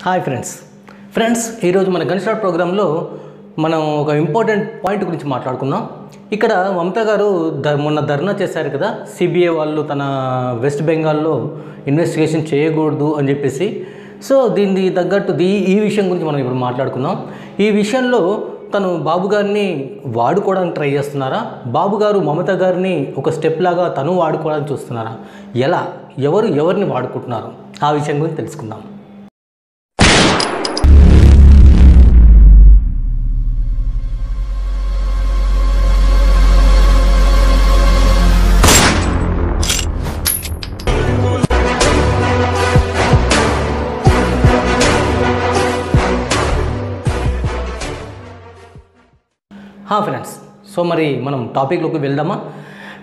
Hi friends ఈరోజు మన gun start ప్రోగ్రాంలో మనం ఒక ఇంపార్టెంట్ పాయింట్ గురించి మాట్లాడుకుందాం. ఇక్కడ మమతా గారు మొన్న ధర్నా చేశారు కదా, సిబిఐ వాళ్ళు తన వెస్ట్ బెంగాల్లో ఇన్వెస్టిగేషన్ చేయకూడదు అని చెప్పేసి. సో దీనికి తగ్గట్టు ఈ విషయం గురించి మనం ఇప్పుడు మాట్లాడుకుందాం. ఈ విషయంలో తను బాబు గారిని వాడుకోవడానికి ట్రై చేస్తున్నారా, బాబు గారు మమతా గారిని ఒక స్టెప్ లాగా తను వాడుకోవడానికి చూస్తున్నారా, ఎవరిని వాడుకుంటున్నారు, ఆ విషయం గురించి తెలుసుకుందాం. ఫ్రెండ్స్, సో మరి మనం టాపిక్లోకి వెళ్దామా?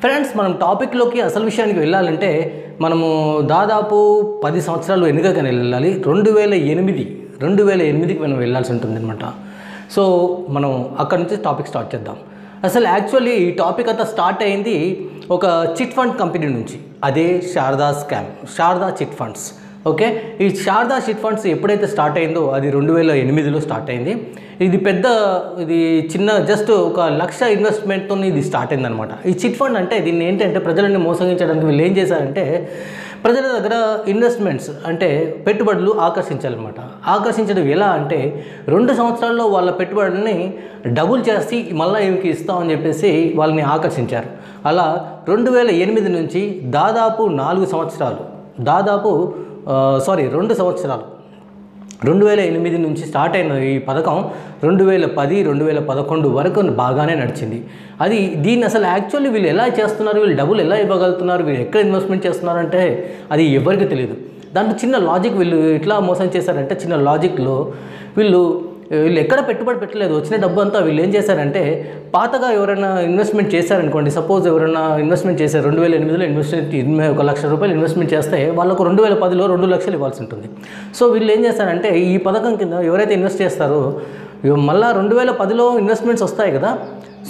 ఫ్రెండ్స్, మనం టాపిక్లోకి అసలు విషయానికి వెళ్ళాలంటే మనము దాదాపు 10 సంవత్సరాలు వెనుకగానే వెళ్ళాలి. 2008కి మనం వెళ్ళాల్సి ఉంటుంది అనమాట. సో మనం అక్కడ నుంచి టాపిక్ స్టార్ట్ చేద్దాం. అసలు యాక్చువల్లీ ఈ టాపిక్ అంతా స్టార్ట్ అయింది ఒక చిట్ ఫండ్ కంపెనీ నుంచి. అదే Sharada scam, Sharada chit funds. Okay, ఈ శారదా చిట్ ఫండ్స్ ఎప్పుడైతే స్టార్ట్ అయిందో అది 2008లో స్టార్ట్ అయింది. ఇది చిన్న జస్ట్ 1 లక్ష ఇన్వెస్ట్మెంట్తో ఇది స్టార్ట్ అయిందనమాట. ఈ చిట్ ఫండ్ అంటే దీన్ని ఏంటంటే ప్రజలని మోసగించడానికి వీళ్ళు ఏం చేశారంటే ప్రజల దగ్గర ఇన్వెస్ట్మెంట్స్ అంటే పెట్టుబడులు ఆకర్షించాలన్నమాట. ఆకర్షించడం ఎలా అంటే 2 సంవత్సరాల్లో వాళ్ళ పెట్టుబడులని డబుల్ చేసి మళ్ళీ ఏమికి ఇస్తామని చెప్పేసి వాళ్ళని ఆకర్షించారు. అలా 2008 నుంచి దాదాపు 2 సంవత్సరాలు 2008 నుంచి స్టార్ట్ అయిన ఈ పథకం 2010, 2011 వరకు బాగానే నడిచింది. దీన్ని అసలు యాక్చువల్లీ వీళ్ళు ఎలా చేస్తున్నారు, వీళ్ళు డబ్బులు ఎలా ఇవ్వగలుగుతున్నారు, వీళ్ళు ఎక్కడ ఇన్వెస్ట్మెంట్ చేస్తున్నారంటే అది ఎవరికి తెలియదు. దాంట్లో చిన్న లాజిక్ వీళ్ళు ఎట్లా మోసం చేశారంటే, చిన్న లాజిక్లో వీళ్ళు ఎక్కడ పెట్టుబడి పెట్టలేదు. వచ్చిన డబ్బు అంతా వీళ్ళు ఏం చేశారంటే పాతగా ఎవరైనా ఇన్వెస్ట్మెంట్ చేశారనుకోండి, సపోజ్ ఎవరైనా ఇన్వెస్ట్మెంట్ చేశారు 2008లో ఇన్వెస్ట్మెంట్ 1 లక్ష రూపాయలు ఇన్వెస్ట్మెంట్ చేస్తే వాళ్ళకు 2010లో 2 లక్షలు ఇవ్వాల్సి ఉంటుంది. సో వీళ్ళు ఏం చేశారంటే ఈ పథకం కింద ఎవరైతే ఇన్వెస్ట్ చేస్తారో మళ్ళీ 2010లో ఇన్వెస్ట్మెంట్స్ వస్తాయి కదా.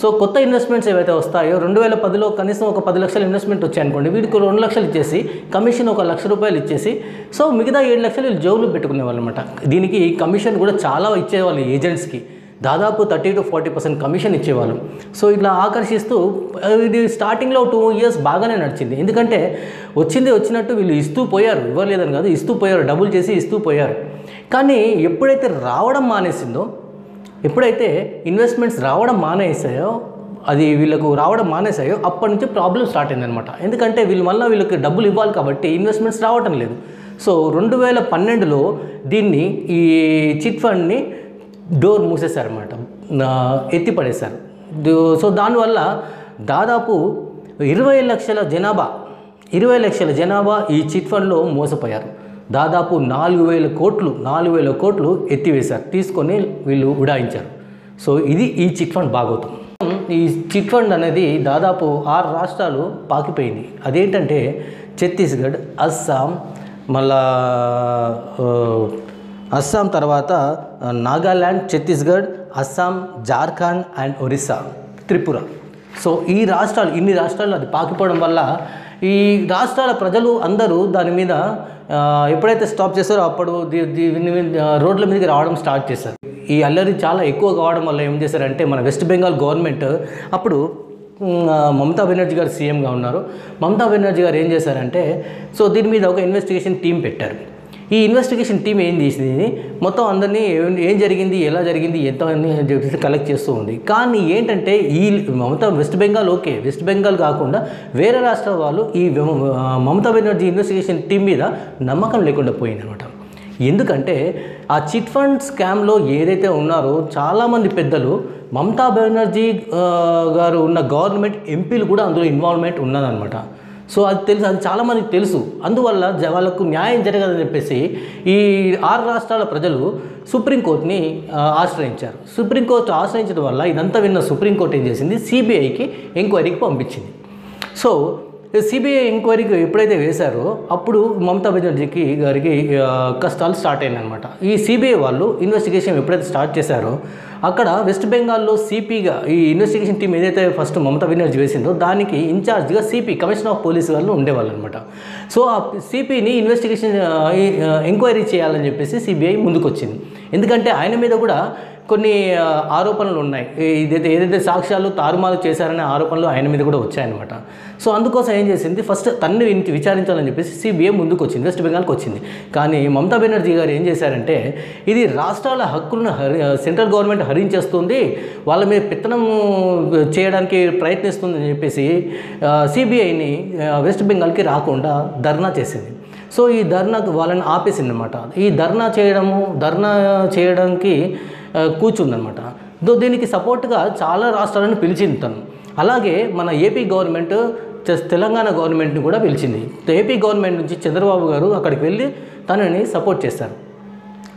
సో కొత్త ఇన్వెస్ట్మెంట్స్ ఏవైతే వస్తాయో 2010లో కనీసం ఒక 10 లక్షల ఇన్వెస్ట్మెంట్ వచ్చాయనుకోండి, వీడికి 2 లక్షలు ఇచ్చేసి కమిషన్ 1 లక్ష రూపాయలు ఇచ్చేసి సో మిగతా 7 లక్షలు వీళ్ళు జోబులో పెట్టుకునేవాళ్ళు అనమాట. దీనికి కమిషన్ కూడా చాలా ఇచ్చేవాళ్ళు ఏజెంట్స్కి, దాదాపు 30 to 40% కమిషన్ ఇచ్చేవాళ్ళు. సో ఇట్లా ఆకర్షిస్తూ ఇది స్టార్టింగ్లో 2 years బాగానే నడిచింది. ఎందుకంటే వచ్చినట్టు వీళ్ళు ఇస్తూ పోయారు, ఇవ్వలేదని కాదు, ఇస్తూ పోయారు, డబుల్ చేసి ఇస్తూ పోయారు. కానీ ఎప్పుడైతే ఇన్వెస్ట్మెంట్స్ రావడం మానేసాయో అప్పటి నుంచి ప్రాబ్లం స్టార్ట్ అయిందనమాట. ఎందుకంటే వీళ్ళకి డబ్బులు ఇవ్వాలి కాబట్టి ఇన్వెస్ట్మెంట్స్ రావటం లేదు. సో 2012లో దీన్ని ఈ చిట్ ఫండ్ని డోర్ మూసేశారన్నమాట, ఎత్తిపడేశారు. సో దానివల్ల దాదాపు 20 లక్షల జనాభా ఈ చిట్ ఫండ్లో మోసపోయారు. దాదాపు 4,000 కోట్లు ఎత్తివేశారు, తీసుకొని వీళ్ళు ఉడాయించారు. సో ఇది ఈ చిట్ ఫండ్ భాగవతం. ఈ చిట్ ఫండ్ అనేది దాదాపు 6 రాష్ట్రాలు పాకిపోయింది. అదేంటంటే ఛత్తీస్గఢ్, అస్సాం తర్వాత నాగాల్యాండ్, ఛత్తీస్గఢ్, అస్సాం, జార్ఖండ్ అండ్ ఒరిస్సా, త్రిపుర. సో ఇన్ని రాష్ట్రాలు అది పాకిపోవడం వల్ల ఈ రాష్ట్రాల ప్రజలు అందరూ దాని మీద ఎప్పుడైతే స్టాప్ చేస్తారో అప్పుడు రోడ్ల మీదకి రావడం స్టార్ట్ చేశారు. ఈ అల్లరి చాలా ఎక్కువ కావడం వల్ల ఏం చేశారంటే మన వెస్ట్ బెంగాల్ గవర్నమెంట్, అప్పుడు మమతా బెనర్జీ గారు సీఎంగా ఉన్నారు. మమతా బెనర్జీ గారు ఏం చేశారంటే సో దీని మీద ఒక ఇన్వెస్టిగేషన్ టీం పెట్టారు. ఈ ఇన్వెస్టిగేషన్ టీం ఏం చేసింది, మొత్తం అందరినీ ఏం జరిగింది, ఎలా జరిగింది, ఎంత అని చెప్పేసి కలెక్ట్ చేస్తూ ఉంది. కానీ ఏంటంటే ఈ మమతా వెస్ట్ బెంగాల్ కాకుండా వేరే రాష్ట్రాల వాళ్ళు ఈ మమతా బెనర్జీ ఇన్వెస్టిగేషన్ టీం మీద నమ్మకం లేకుండా పోయిందనమాట. ఎందుకంటే ఆ చిట్ ఫండ్ స్కామ్లో ఏదైతే ఉన్నారో చాలామంది పెద్దలు, మమతా బెనర్జీ గారు ఉన్న గవర్నమెంట్ ఎంపీలు కూడా అందులో ఇన్వాల్వ్మెంట్ ఉన్నదనమాట. సో అది చాలామందికి తెలుసు. అందువల్ల వాళ్ళకు న్యాయం జరగదని చెప్పేసి ఈ 6 రాష్ట్రాల ప్రజలు సుప్రీంకోర్టుని ఆశ్రయించారు. సుప్రీంకోర్టు ఆశ్రయించడం వల్ల ఇదంతా విన్న సుప్రీంకోర్టు ఏం చేసింది, సిబిఐకి ఎంక్వైరీకి పంపించింది. సో సిబిఐ ఎంక్వైరీకి ఎప్పుడైతే వేశారో అప్పుడు మమతా బెనర్జీ గారికి కష్టాలు స్టార్ట్ అయిందనమాట. ఈ సిబిఐ వాళ్ళు ఇన్వెస్టిగేషన్ ఎప్పుడైతే స్టార్ట్ చేశారో అక్కడ వెస్ట్ బెంగాల్లో సిపిగా ఈ ఇన్వెస్టిగేషన్ టీం ఏదైతే ఫస్ట్ మమతా బెనర్జీ వేసిందో దానికి ఇన్ఛార్జ్గా సిపి కమిషనర్ ఆఫ్ పోలీస్ వాళ్ళు ఉండేవాళ్ళు అనమాట. సో ఆ సిపిని ఇన్వెస్టిగేషన్ ఎంక్వైరీ చేయాలని చెప్పేసి సిబిఐ ముందుకు వచ్చింది. ఎందుకంటే ఆయన మీద కూడా కొన్ని ఆరోపణలు ఉన్నాయి. ఏదైతే సాక్ష్యాలు తారుమారు చేశారనే ఆరోపణలు ఆయన మీద కూడా వచ్చాయన్నమాట. సో అందుకోసం ఏం చేసింది, ఫస్ట్ తన్ని విచారించాలని చెప్పేసి సిబిఐ ముందుకు వచ్చింది, వెస్ట్ బెంగాల్కి వచ్చింది. కానీ మమతా బెనర్జీ గారు ఏం చేశారంటే ఇది రాష్ట్రాల హక్కులను సెంట్రల్ గవర్నమెంట్ హరించేస్తుంది, వాళ్ళ మీద పెత్తనం చేయడానికి ప్రయత్నిస్తుంది అని చెప్పేసి సిబిఐని వెస్ట్ బెంగాల్కి రాకుండా ధర్నా చేసింది. సో ఈ ధర్నాకు వాళ్ళని ఆపేసింది అనమాట. ఈ ధర్నా చేయడానికి కూర్చుందనమాట. దీనికి సపోర్ట్గా చాలా రాష్ట్రాలను పిలిచింది తను. అలాగే మన ఏపీ గవర్నమెంట్ తెలంగాణ గవర్నమెంట్ని కూడా పిలిచింది. ఏపీ గవర్నమెంట్ నుంచి చంద్రబాబు గారు అక్కడికి వెళ్ళి తనని సపోర్ట్ చేశారు,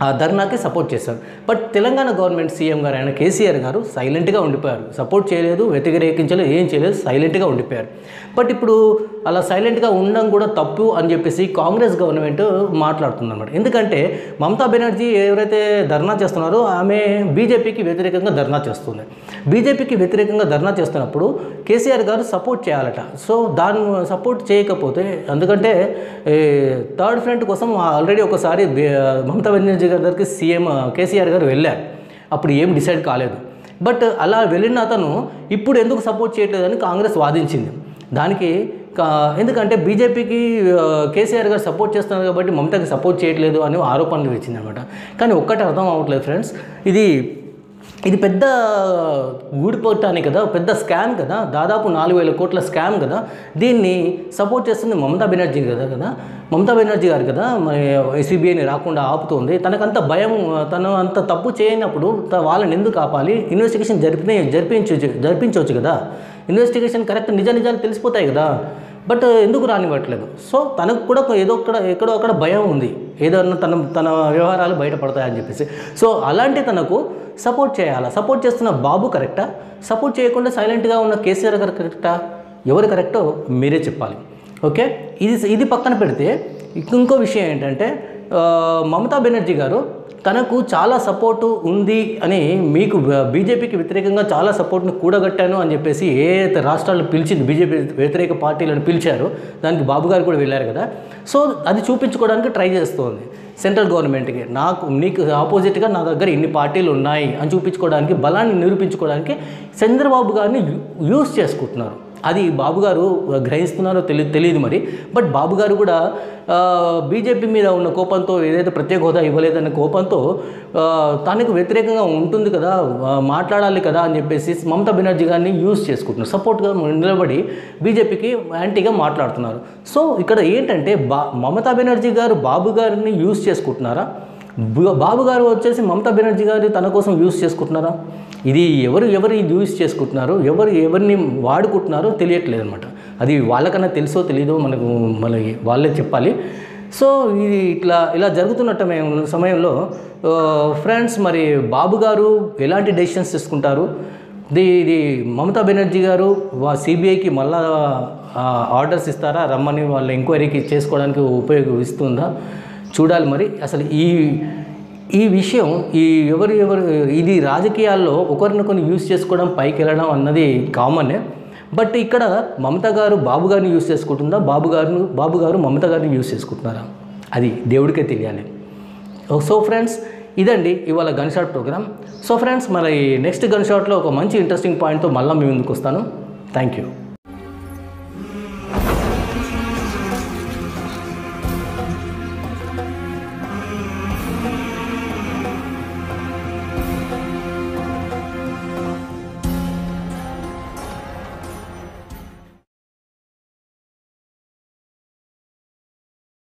ఆ ధర్నాకి సపోర్ట్ చేశారు. బట్ తెలంగాణ గవర్నమెంట్ సీఎం గారు ఆయన కేసీఆర్ గారు సైలెంట్గా ఉండిపోయారు, సపోర్ట్ చేయలేదు, వ్యతిరేకించలేదు, ఏం చేయలేదు, సైలెంట్గా ఉండిపోయారు. బట్ ఇప్పుడు అలా సైలెంట్గా ఉండడం కూడా తప్పు అని చెప్పేసి కాంగ్రెస్ గవర్నమెంట్ మాట్లాడుతుందన్నమాట. ఎందుకంటే మమతా బెనర్జీ ఎవరైతే ధర్నా చేస్తున్నారో ఆమె బీజేపీకి వ్యతిరేకంగా ధర్నా చేస్తుంది. బీజేపీకి వ్యతిరేకంగా ధర్నా చేస్తున్నప్పుడు కేసీఆర్ గారు సపోర్ట్ చేయాలట. సో దాన్ని సపోర్ట్ చేయకపోతే, ఎందుకంటే థర్డ్ ఫ్రంట్ కోసం ఆల్రెడీ ఒకసారి మమతా బెనర్జీ గారి దగ్గరికి సీఎం కేసీఆర్ గారు వెళ్ళారు, అప్పుడు ఏం డిసైడ్ కాలేదు. బట్ అలా వెళ్ళిన అతను ఇప్పుడు ఎందుకు సపోర్ట్ చేయట్లేదని కాంగ్రెస్ వాదించింది. దానికి ఎందుకంటే బీజేపీకి కేసీఆర్ గారు సపోర్ట్ చేస్తున్నారు కాబట్టి మమతాకి సపోర్ట్ చేయట్లేదు అని ఆరోపణలు ఇచ్చింది అనమాట. కానీ ఒక్కటి అర్థం అవ్వట్లేదు ఫ్రెండ్స్, ఇది పెద్ద గూడిపోవటానికి కదా, పెద్ద స్కామ్ కదా, దాదాపు 4,000 కోట్ల స్కామ్ కదా. దీన్ని సపోర్ట్ చేస్తుంది మమతా బెనర్జీ కదా, మమతా బెనర్జీ గారు కదా. సిబిఐని రాకుండా ఆపుతుంది. తనకంత భయం, తను అంత తప్పు చేయనప్పుడు వాళ్ళని ఎందుకు ఆపాలి? ఇన్వెస్టిగేషన్ జరిపించవచ్చు కదా. ఇన్వెస్టిగేషన్ కరెక్ట్ నిజాలు తెలిసిపోతాయి కదా. బట్ ఎందుకు రానివ్వట్లేదు? సో తనకు కూడా ఎక్కడో అక్కడ భయం ఉంది, ఏదన్నా తన వ్యవహారాలు బయటపడతాయని చెప్పేసి. సో అలాంటి తనకు సపోర్ట్ చేయాలా? సపోర్ట్ చేస్తున్న బాబు కరెక్టా? సపోర్ట్ చేయకుండా సైలెంట్గా ఉన్న కేసీఆర్ గారు కరెక్టా? ఎవరు కరెక్టో మీరే చెప్పాలి. ఓకే, ఇది పక్కన పెడితే ఇంకో విషయం ఏంటంటే మమతా బెనర్జీ గారు తనకు చాలా సపోర్టు ఉంది అని, మీకు బీజేపీకి వ్యతిరేకంగా చాలా సపోర్ట్ని కూడగట్టాను అని చెప్పేసి ఏ రాష్ట్రాలను పిలిచింది, బీజేపీ వ్యతిరేక పార్టీలను పిలిచారో దానికి బాబు గారు కూడా వెళ్ళారు కదా. సో అది చూపించుకోవడానికి ట్రై చేస్తుంది సెంట్రల్ గవర్నమెంట్కి. నీకు ఆపోజిట్గా నా దగ్గర ఇన్ని పార్టీలు ఉన్నాయి అని చూపించుకోవడానికి, బలాన్ని నిరూపించుకోవడానికి చంద్రబాబు గారిని యూజ్ చేసుకుంటున్నారు. అది బాబు గారు గ్రహిస్తున్నారో తెలియదు మరి. బట్ బాబు గారు కూడా బీజేపీ మీద ఉన్న కోపంతో, ఏదైతే ప్రత్యేక హోదా ఇవ్వలేదన్న కోపంతో తనకు వ్యతిరేకంగా ఉంటుంది కదా, మాట్లాడాలి కదా అని చెప్పేసి మమతా బెనర్జీ గారిని యూజ్ చేసుకుంటున్నారు. సపోర్ట్గా నిలబడి బీజేపీకి యాంటీగా మాట్లాడుతున్నారు. సో ఇక్కడ ఏంటంటే మమతా బెనర్జీ గారు బాబు గారిని యూజ్ చేసుకుంటున్నారా? బాబు గారు వచ్చేసి మమతా బెనర్జీ గారు తన కోసం యూజ్ చేసుకుంటున్నారా? ఇది ఎవరు యూజ్ చేసుకుంటున్నారు, ఎవరిని వాడుకుంటున్నారో తెలియట్లేదు అనమాట. అది వాళ్ళకన్నా తెలుసో తెలీదో మనకి వాళ్ళే చెప్పాలి. సో ఇది ఇలా జరుగుతున్న సమయంలో ఫ్రెండ్స్, మరి బాబు గారు ఎలాంటి డెసిషన్స్ తీసుకుంటారు? ఇది మమతా బెనర్జీ గారు సిబిఐకి మళ్ళా ఆర్డర్స్ ఇస్తారా, రమ్మని వాళ్ళ ఎంక్వైరీకి చేసుకోవడానికి ఉపయోగిస్తుందా చూడాలి. మరి అసలు ఈ విషయం ఇది రాజకీయాల్లో ఒకరినొకరిని యూజ్ చేసుకోవడం, పైకి వెళ్ళడం అన్నది కామనే. బట్ ఇక్కడ మమతా గారు బాబు గారిని యూజ్ చేసుకుంటుందా, బాబు గారు మమతా గారిని యూజ్ చేసుకుంటున్నారా? అది దేవుడికే తెలియాలి. సో ఫ్రెండ్స్, ఇదండి ఇవాళ gun shot program. So friends, మరి నెక్స్ట్ గన్ షాట్లో ఒక మంచి ఇంట్రెస్టింగ్ పాయింట్తో మళ్ళీ మీ ముందుకు వస్తాను. Thank you.